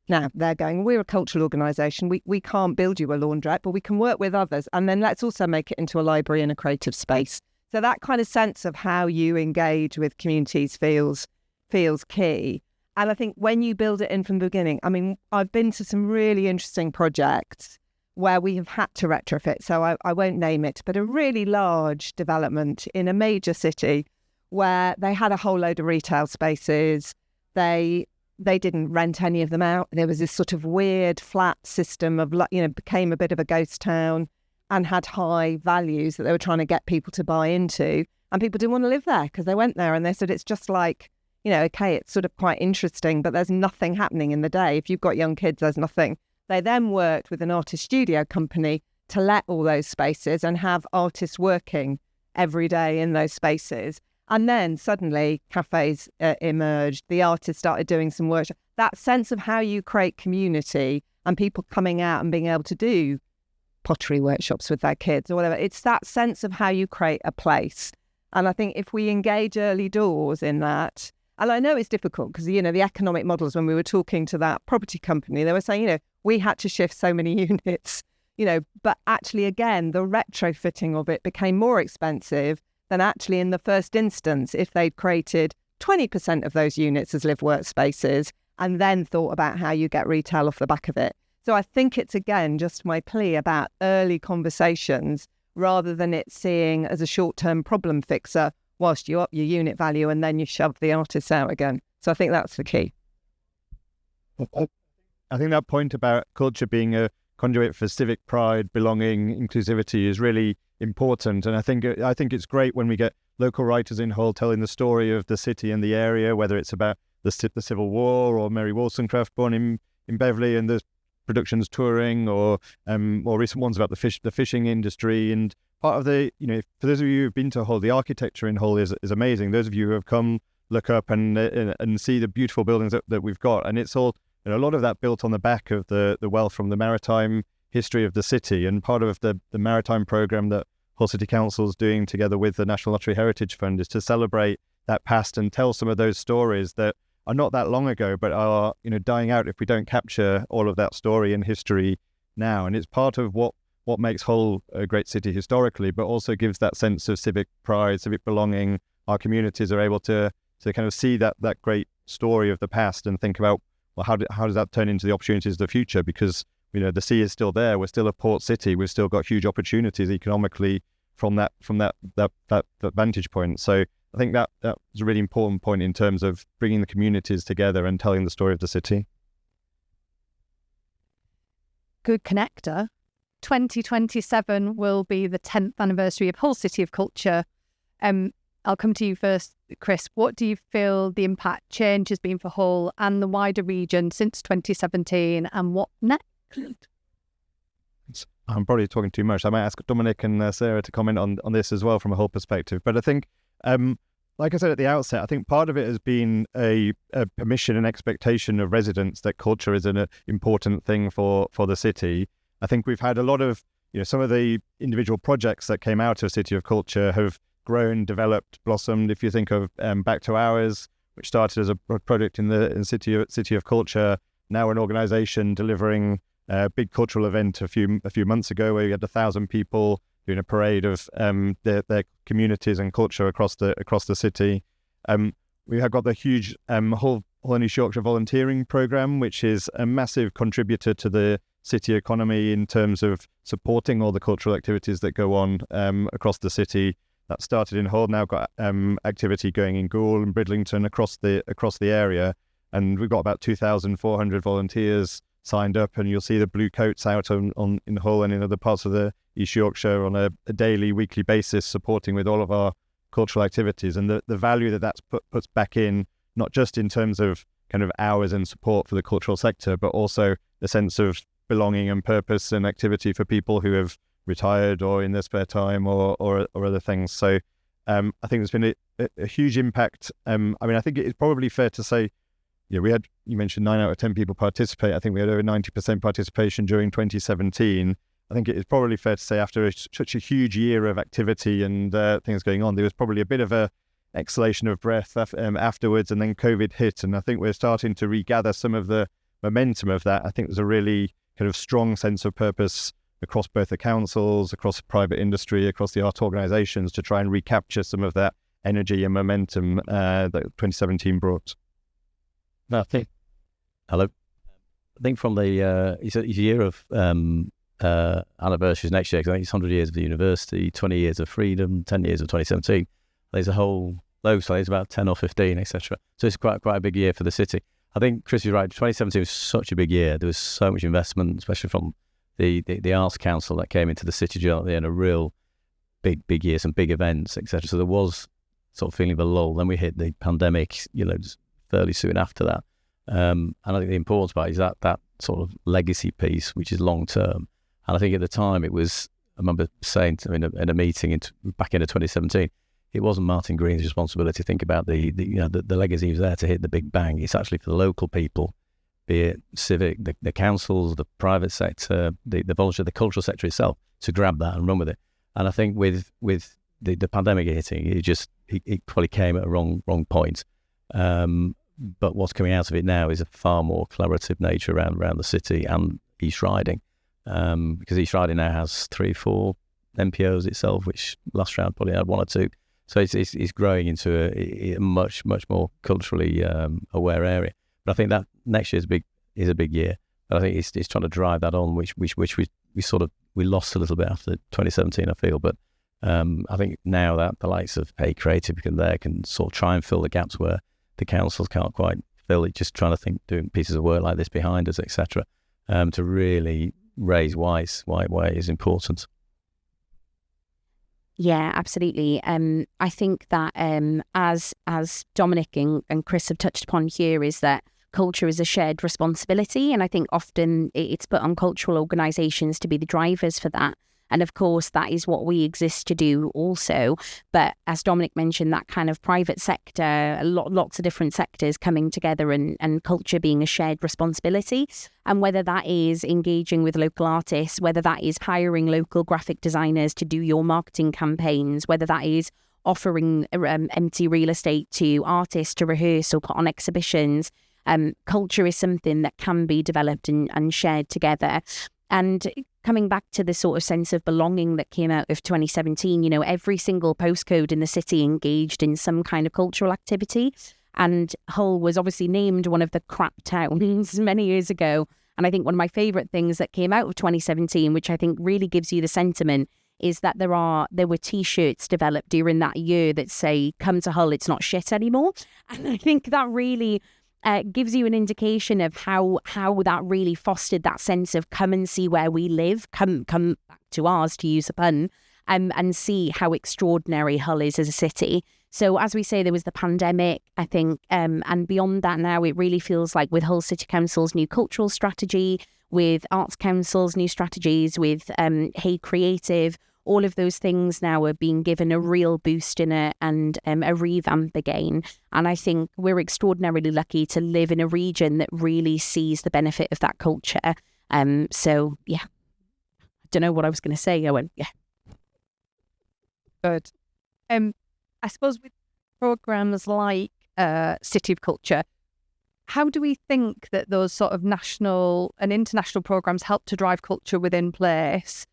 Now, they're going, we're a cultural organisation. We can't build you a laundrette, but we can work with others. And then let's also make it into a library and a creative space. So that kind of sense of how you engage with communities feels key. And I think when you build it in from the beginning, I mean, I've been to some really interesting projects where we have had to retrofit. So I won't name it, but a really large development in a major city where they had a whole load of retail spaces. They didn't rent any of them out. There was this sort of weird flat system of, became a bit of a ghost town and had high values that they were trying to get people to buy into. And people didn't want to live there because they went there and they said, it's just like, okay, it's sort of quite interesting, but there's nothing happening in the day. If you've got young kids, there's nothing. They then worked with an artist studio company to let all those spaces and have artists working every day in those spaces. And then suddenly cafes emerged. The artists started doing some work. That sense of how you create community and people coming out and being able to do pottery workshops with their kids or whatever. It's that sense of how you create a place. And I think if we engage early doors in that, and I know it's difficult because, the economic models, when we were talking to that property company, they were saying, we had to shift so many units, but actually, again, the retrofitting of it became more expensive than actually in the first instance if they'd created 20% of those units as live workspaces and then thought about how you get retail off the back of it. So I think it's, again, just my plea about early conversations rather than it seeing as a short-term problem fixer whilst you up your unit value and then you shove the artists out again. So I think that's the key. I think that point about culture being a conduit for civic pride, belonging, inclusivity is really important. And I think it's great when we get local writers in Hull telling the story of the city and the area, whether it's about the Civil War or Mary Wollstonecraft born in Beverley and the productions touring, or more recent ones about the fishing industry. And part of the, for those of you who've been to Hull, the architecture in Hull is amazing. Those of you who have come, look up and see the beautiful buildings that we've got. And it's all, a lot of that built on the back of the wealth from the maritime history of the city. And part of the maritime programme that Hull City Council is doing together with the National Lottery Heritage Fund is to celebrate that past and tell some of those stories that are not that long ago, but are, dying out if we don't capture all of that story and history now. And it's part of what makes Hull a great city historically, but also gives that sense of civic pride, civic belonging. Our communities are able to kind of see that great story of the past and think about, well, how does that turn into the opportunities of the future? Because, the sea is still there. We're still a port city. We've still got huge opportunities economically from that vantage point. So I think that was a really important point in terms of bringing the communities together and telling the story of the city. Good connector. 2027 will be the 10th anniversary of Hull City of Culture. I'll come to you first, Chris. What do you feel the impact change has been for Hull and the wider region since 2017, and what next? I'm probably talking too much. I might ask Dominic and Sarah to comment on this as well from a Hull perspective. But I think, like I said at the outset, I think part of it has been a permission and expectation of residents that culture is an important thing for the city. I think we've had a lot of, some of the individual projects that came out of City of Culture have grown, developed, blossomed. If you think of Back to Ours, which started as a project in City of Culture, now an organisation delivering a big cultural event a few months ago where we had 1,000 people doing a parade of their communities and culture across the city. We have got the huge Hull and East Yorkshire volunteering programme, which is a massive contributor to the city economy in terms of supporting all the cultural activities that go on across the city. That started in Hull, now got activity going in Goole and Bridlington across the area, and we've got about 2,400 volunteers signed up, and you'll see the blue coats out in Hull and in other parts of the East Yorkshire on a daily, weekly basis, supporting with all of our cultural activities, and the value that's puts back in, not just in terms of kind of hours and support for the cultural sector, but also the sense of belonging and purpose and activity for people who have retired or in their spare time or other things. So I think there's been a huge impact. I think it's probably fair to say, you mentioned 9 out of 10 people participate. I think we had over 90% participation during 2017. I think it is probably fair to say after such a huge year of activity and things going on, there was probably a bit of a exhalation of breath afterwards, and then COVID hit, and I think we're starting to regather some of the momentum of that, I think there's a really kind of strong sense of purpose across both the councils, across private industry, across the art organisations to try and recapture some of that energy and momentum that 2017 brought. I think, hello. I think from the, it's a year of anniversaries next year, because I think it's 100 years of the university, 20 years of freedom, 10 years of 2017. There's a whole load, so it's about 10 or 15, etc. So it's quite a big year for the city. I think Chris is right, 2017 was such a big year. There was so much investment, especially from the Arts Council that came into the city generally, and a real big year, some big events, etc. So there was sort of feeling of a lull. Then we hit the pandemic, just fairly soon after that. And I think the important part is that sort of legacy piece, which is long term. And I think at the time it was, I remember saying in a meeting back into 2017, it wasn't Martin Green's responsibility to think about the legacy was there to hit the big bang. It's actually for the local people, be it civic, the councils, the private sector, the voluntary, the cultural sector itself, to grab that and run with it. And I think with the pandemic hitting, it probably came at a wrong point. But what's coming out of it now is a far more collaborative nature around the city and East Riding, because East Riding now has 3-4 MPOs itself, which last round probably had 1 or 2. So it's growing into a much more culturally aware area. But I think that next year is a big year. But I think it's trying to drive that on, which we lost a little bit after 2017, I feel. But I think now that the likes of HEY can sort of try and fill the gaps where the councils can't quite fill it, just trying to think, doing pieces of work like this behind us, etc., to really raise why it is important. Yeah, absolutely. I think that as Dominic and Chris have touched upon here, is that culture is a shared responsibility, and I think often it's put on cultural organisations to be the drivers for that. And of course, that is what we exist to do also. But as Dominic mentioned, that kind of private sector, lots of different sectors coming together and culture being a shared responsibility. And whether that is engaging with local artists, whether that is hiring local graphic designers to do your marketing campaigns, whether that is offering empty real estate to artists to rehearse or put on exhibitions, culture is something that can be developed and shared together. And coming back to the sort of sense of belonging that came out of 2017, every single postcode in the city engaged in some kind of cultural activity. And Hull was obviously named one of the crap towns many years ago. And I think one of my favourite things that came out of 2017, which I think really gives you the sentiment, is that there were T-shirts developed during that year that say, "Come to Hull, it's not shit anymore." And I think that really gives you an indication of how that really fostered that sense of come and see where we live, come back to ours, to use a pun, and see how extraordinary Hull is as a city. So as we say, there was the pandemic, I think, and beyond that now, it really feels like with Hull City Council's new cultural strategy, with Arts Council's new strategies, with HEY, all of those things now are being given a real boost in it and a revamp again. And I think we're extraordinarily lucky to live in a region that really sees the benefit of that culture. So, yeah, I don't know what I was going to say. I went, yeah. Good. I suppose with programmes like City of Culture, how do we think that those sort of national and international programmes help to drive culture within place?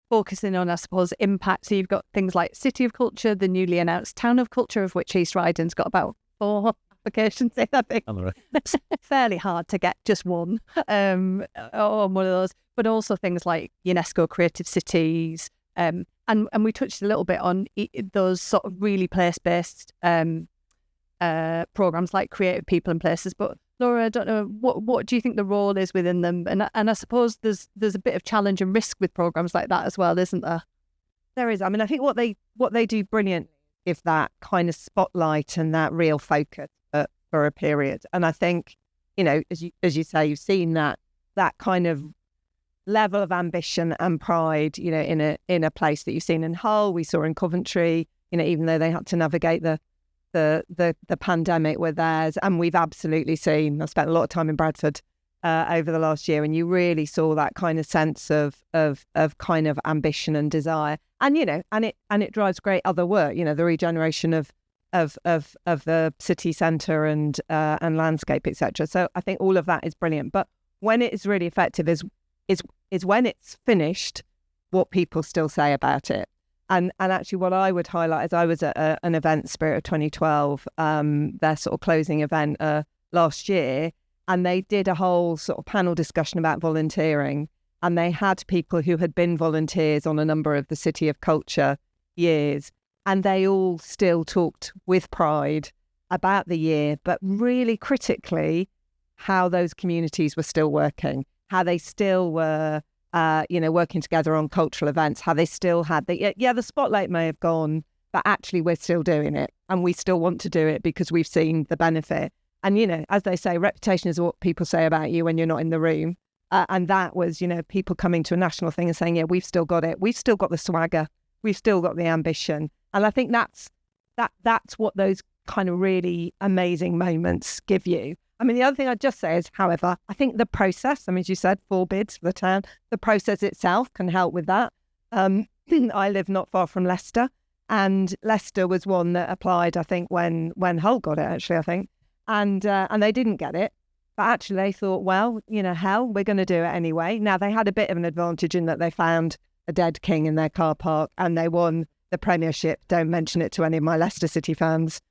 Focusing on, I suppose, impact. So you've got things like City of Culture, the newly announced Town of Culture, of which East Riding's got about 4 applications in, I think. It's fairly hard to get just one on one of those. But also things like UNESCO Creative Cities. And we touched a little bit on those sort of really place-based programmes like Creative People and Places. But Laura, I don't know, what do you think the role is within them? And I suppose there's a bit of challenge and risk with programmes like that as well, isn't there? There is. I mean, I think what they do brilliant is that kind of spotlight and that real focus for a period. And I think, as you say, you've seen that kind of level of ambition and pride, in a place that you've seen in Hull, we saw in Coventry, even though they had to navigate the pandemic with theirs, and we've absolutely seen. I spent a lot of time in Bradford over the last year, and you really saw that kind of sense of kind of ambition and desire, and and it drives great other work. The regeneration of of the city centre and landscape, etc. So I think all of that is brilliant. But when it is really effective is when it's finished, what people still say about it. And actually what I would highlight is I was at an event, Spirit of 2012, their sort of closing event last year, and they did a whole sort of panel discussion about volunteering, and they had people who had been volunteers on a number of the City of Culture years, and they all still talked with pride about the year, but really critically how those communities were still working, how they still were working together on cultural events, how they still had the spotlight may have gone, but actually we're still doing it and we still want to do it because we've seen the benefit. And, as they say, reputation is what people say about you when you're not in the room. And that was, people coming to a national thing and saying, yeah, we've still got it. We've still got the swagger. We've still got the ambition. And I think that's what those kind of really amazing moments give you. I mean, the other thing I'd just say is, however, I think the process, as you said, 4 bids for the town, the process itself can help with that. I live not far from Leicester, and Leicester was one that applied, I think, when Hull got it, actually, I think. And they didn't get it. But actually they thought, well, hell, we're going to do it anyway. Now, they had a bit of an advantage in that they found a dead king in their car park and they won the Premiership. Don't mention it to any of my Leicester City fans,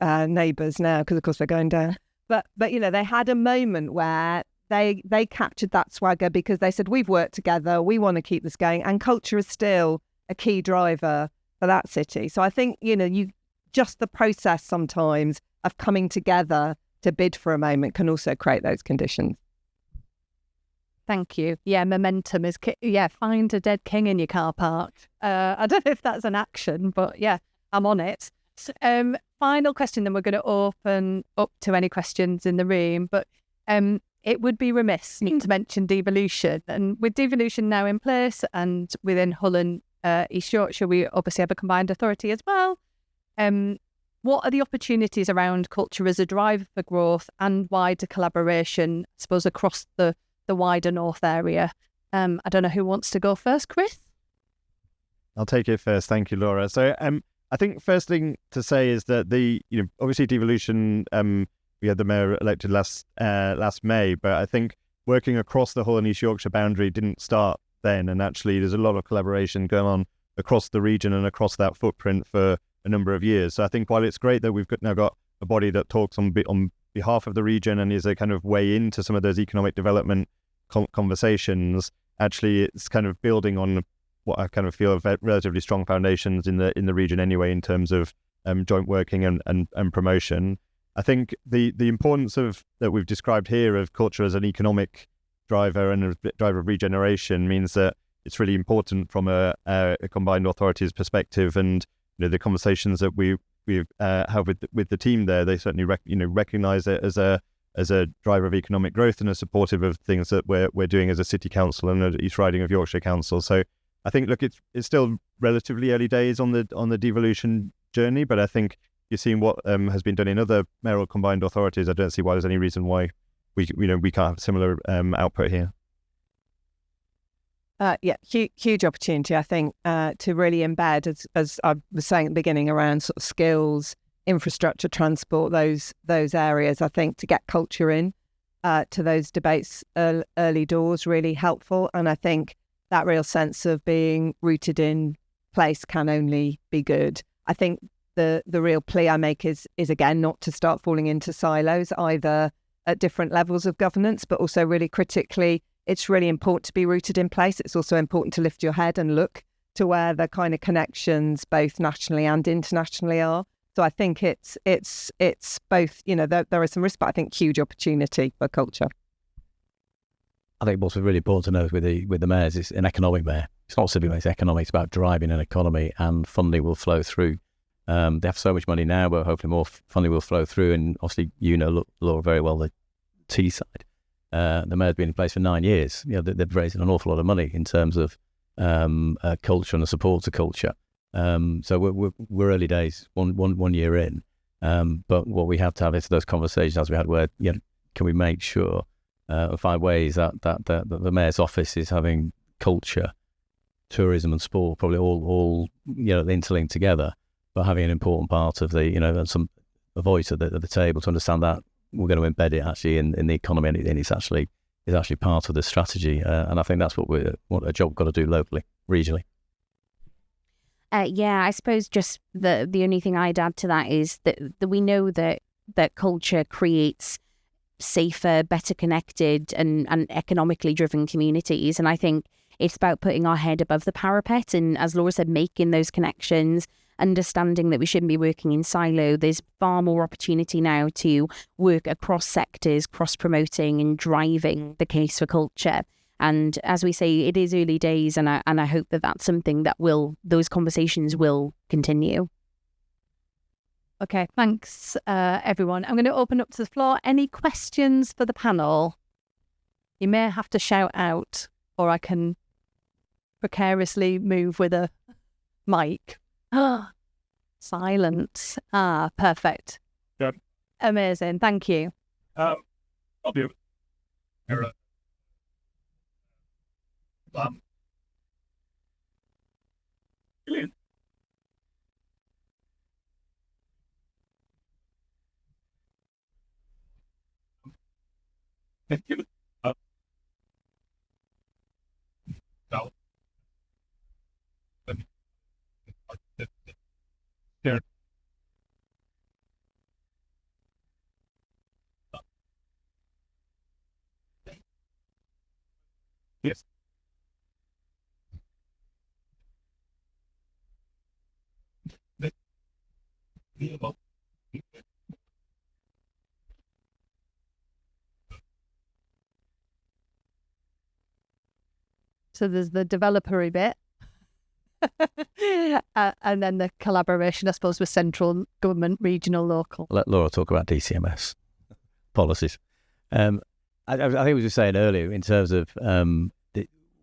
neighbours now, because of course they're going down. But they had a moment where they captured that swagger because they said, we've worked together, we want to keep this going. And culture is still a key driver for that city. So I think, you just the process sometimes of coming together to bid for a moment can also create those conditions. Thank you. Yeah, momentum is find a dead king in your car park. I don't know if that's an action, but yeah, I'm on it. So, final question, then we're going to open up to any questions in the room. But it would be remiss to mention devolution. And with devolution now in place and within Hull and East Yorkshire, we obviously have a combined authority as well. What are the opportunities around culture as a driver for growth and wider collaboration, I suppose, across the wider North area? I don't know who wants to go first, Chris? I'll take it first. Thank you, Laura. So I think first thing to say is that obviously devolution, we had the mayor elected last May, but I think working across the Hull and East Yorkshire boundary didn't start then. And actually there's a lot of collaboration going on across the region and across that footprint for a number of years. So I think while it's great that we've now got a body that talks on behalf of the region and is a kind of way into some of those economic development conversations, actually it's kind of building on what I kind of feel are relatively strong foundations in the region anyway, in terms of joint working and promotion. I think the importance of that we've described here of culture as an economic driver and a driver of regeneration means that it's really important from a combined authorities perspective. And the conversations that we have with the team there, they certainly recognise it as a driver of economic growth and are supportive of things that we're doing as a city council and the East Riding of Yorkshire Council. So I think, look, it's still relatively early days on the devolution journey, but I think you're seeing what has been done in other mayoral combined authorities. I don't see why there's any reason why we can't have similar output here. Huge opportunity, I think, to really embed, as I was saying at the beginning, around sort of skills, infrastructure, transport, those areas. I think to get culture in to those debates early doors really helpful. And I think that real sense of being rooted in place can only be good. I think the real plea I make is again not to start falling into silos, either at different levels of governance, but also really critically, it's really important to be rooted in place. It's also important to lift your head and look to where the kind of connections both nationally and internationally are. So I think it's both, there is some risk, but I think huge opportunity for culture. I think what's really important to know with the mayors is an economic mayor. It's not civic mayor, it's economic. It's about driving an economy, and funding will flow through. They have so much money now, but hopefully more funding will flow through. And obviously, Laura, very well the T side. The mayor's been in place for 9 years. They've raised an awful lot of money in terms of culture and the support to culture. So we're early days, one year in. But what we have to have is those conversations as we had, where can we make sure and find ways that the mayor's office is having culture, tourism, and sport probably all interlinked together. but having an important part of the, and a voice at the table to understand that we're going to embed it actually in the economy, and it's actually part of the strategy. And I think that's what a job we've got to do locally, regionally. Yeah, I suppose just the only thing I'd add to that is that we know that culture creates safer, better connected and economically driven communities. And I think it's about putting our head above the parapet and, as Laura said, making those connections, understanding that we shouldn't be working in silo. There's far more opportunity now to work across sectors, cross-promoting and driving the case for culture. And as we say, it is early days, and I hope that that's something that those conversations will continue. Okay, thanks, everyone. I'm going to open up to the floor. Any questions for the panel? You may have to shout out, or I can precariously move with a mic. Silence. Perfect. Yeah. Amazing. Thank you. I'll be Brilliant. Yes. So there's the developer bit. And then the collaboration, I suppose, with central government, regional, local. Let Laura talk about DCMS policies. I think we were just saying earlier in terms of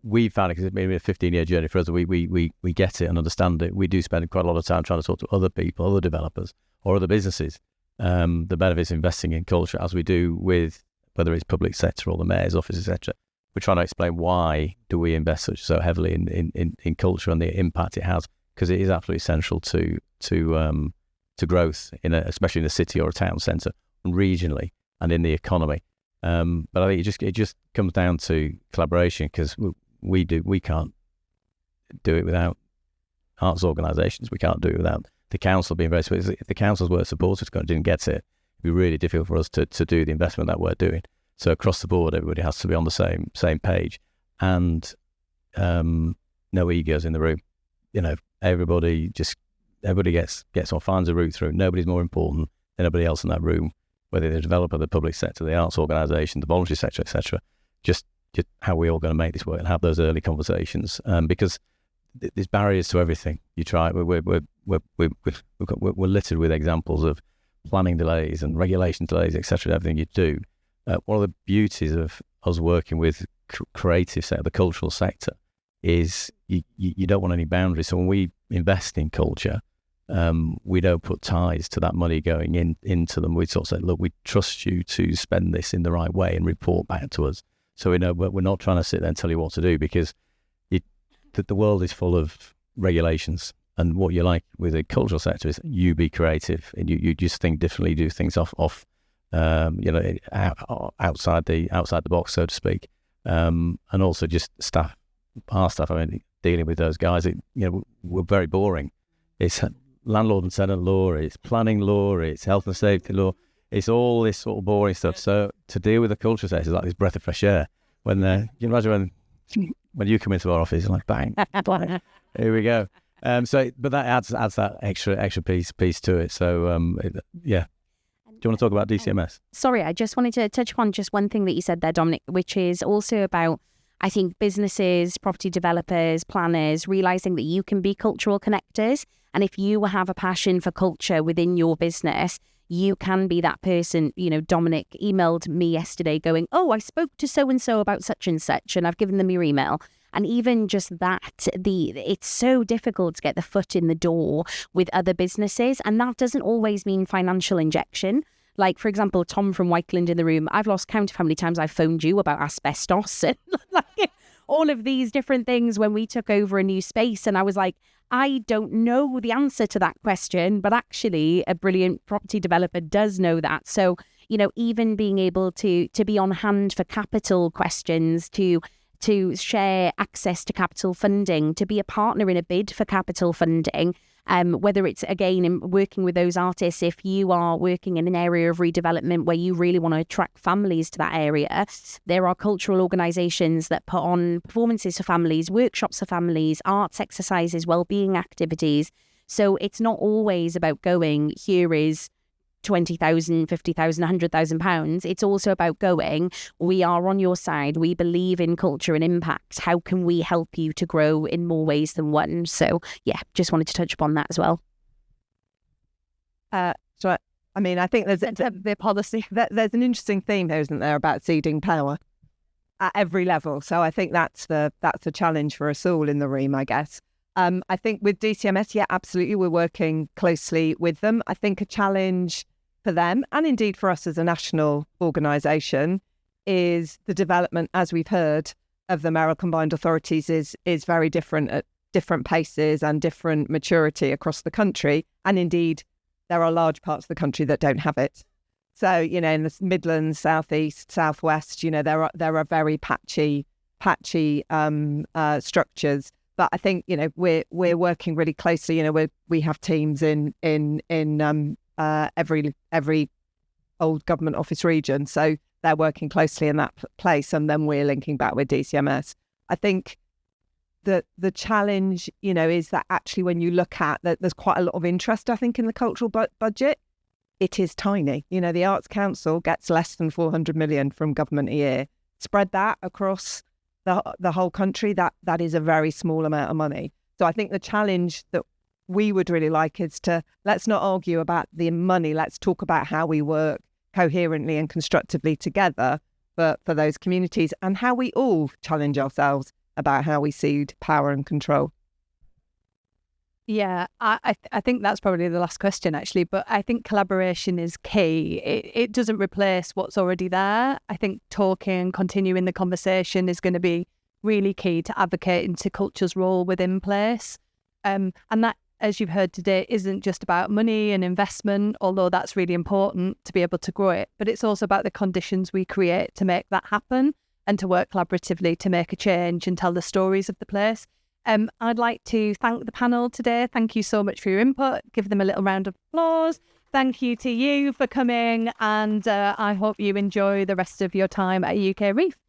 we found it, because it's been a 15-year journey for us. We get it and understand it. We do spend quite a lot of time trying to talk to other people, other developers or other businesses, the benefits of investing in culture, as we do with whether it's public sector or the mayor's office, etc. We're trying to explain why do we invest so heavily in culture and the impact it has, because it is absolutely essential to growth, especially in a city or a town centre, and regionally and in the economy. But I think it just comes down to collaboration, because we can't do it without arts organisations. We can't do it without the council being very supportive. If the councils weren't supportive, didn't get it, it'd be really difficult for us to do the investment that we're doing. So across the board, everybody has to be on the same page, and no egos in the room. Everybody gets or finds a route through. Nobody's more important than anybody else in that room, whether the developer, the public sector, the arts organisation, the voluntary sector, etc. Just how we're all going to make this work and have those early conversations, because there's barriers to everything. You try. We're littered with examples of planning delays and regulation delays, etc. Everything you do. One of the beauties of us working with creative sector, the cultural sector, is you don't want any boundaries. So when we invest in culture, we don't put ties to that money going into them. We sort of say, look, we trust you to spend this in the right way and report back to us. So we know, but we're not trying to sit there and tell you what to do, because the world is full of regulations. And what you like with the cultural sector is you be creative and you just think differently, do things off outside the box, so to speak. And also just our staff. I mean, dealing with those guys, we're very boring. It's landlord and tenant law, it's planning law, it's health and safety law, it's all this sort of boring stuff. So to deal with the culture sector is like this breath of fresh air. When you can imagine when you come into our office, like bang, here we go. But that adds that extra piece to it. So yeah. Do you want to talk about DCMS? Sorry, I just wanted to touch upon just one thing that you said there, Dominic, which is also about, I think, businesses, property developers, planners, realising that you can be cultural connectors. And if you have a passion for culture within your business, you can be that person. Dominic emailed me yesterday going, oh, I spoke to so-and-so about such and such, and I've given them your email. And even just that, it's so difficult to get the foot in the door with other businesses. And that doesn't always mean financial injection. Like, for example, Tom from Wykeland in the room, I've lost count of how many times I've phoned you about asbestos. And all of these different things when we took over a new space. And I was like, I don't know the answer to that question, but actually a brilliant property developer does know that. So, even being able to be on hand for capital questions, to share access to capital funding, to be a partner in a bid for capital funding, whether it's, again, in working with those artists, if you are working in an area of redevelopment where you really want to attract families to that area, there are cultural organisations that put on performances for families, workshops for families, arts exercises, wellbeing activities. So it's not always about going, here is 20,000, 50,000, £100,000. It's also about going, we are on your side. We believe in culture and impact. How can we help you to grow in more ways than one? So yeah, just wanted to touch upon that as well. I think there's the policy. There's an interesting theme here, isn't there, about ceding power at every level. So I think that's the challenge for us all in the room, I guess. I think with DCMS, yeah, absolutely, we're working closely with them. I think a challenge for them, and indeed for us as a national organisation, is the development, as we've heard, of the mayoral combined authorities is very different at different paces and different maturity across the country. And indeed, there are large parts of the country that don't have it. So, in the Midlands, South East, South West, there are very patchy structures. But I think, we're working really closely. We have teams in every old government office region, so they're working closely in that place, and then we're linking back with DCMS. I think that the challenge, is that actually when you look at that, there's quite a lot of interest, I think, in the cultural budget. It is tiny. The Arts Council gets less than 400 million from government a year. Spread that across the whole country, that is a very small amount of money. So I think the challenge that we would really like is to, let's not argue about the money, let's talk about how we work coherently and constructively together for those communities, and how we all challenge ourselves about how we cede power and control. Yeah, I think that's probably the last question, actually, but I think collaboration is key. It doesn't replace what's already there. I think talking, continuing the conversation is going to be really key to advocating to culture's role within place. And that, as you've heard today, isn't just about money and investment, although that's really important to be able to grow it, but it's also about the conditions we create to make that happen and to work collaboratively to make a change and tell the stories of the place. I'd like to thank the panel today. Thank you so much for your input. Give them a little round of applause. Thank you to you for coming, and I hope you enjoy the rest of your time at UKREiiF.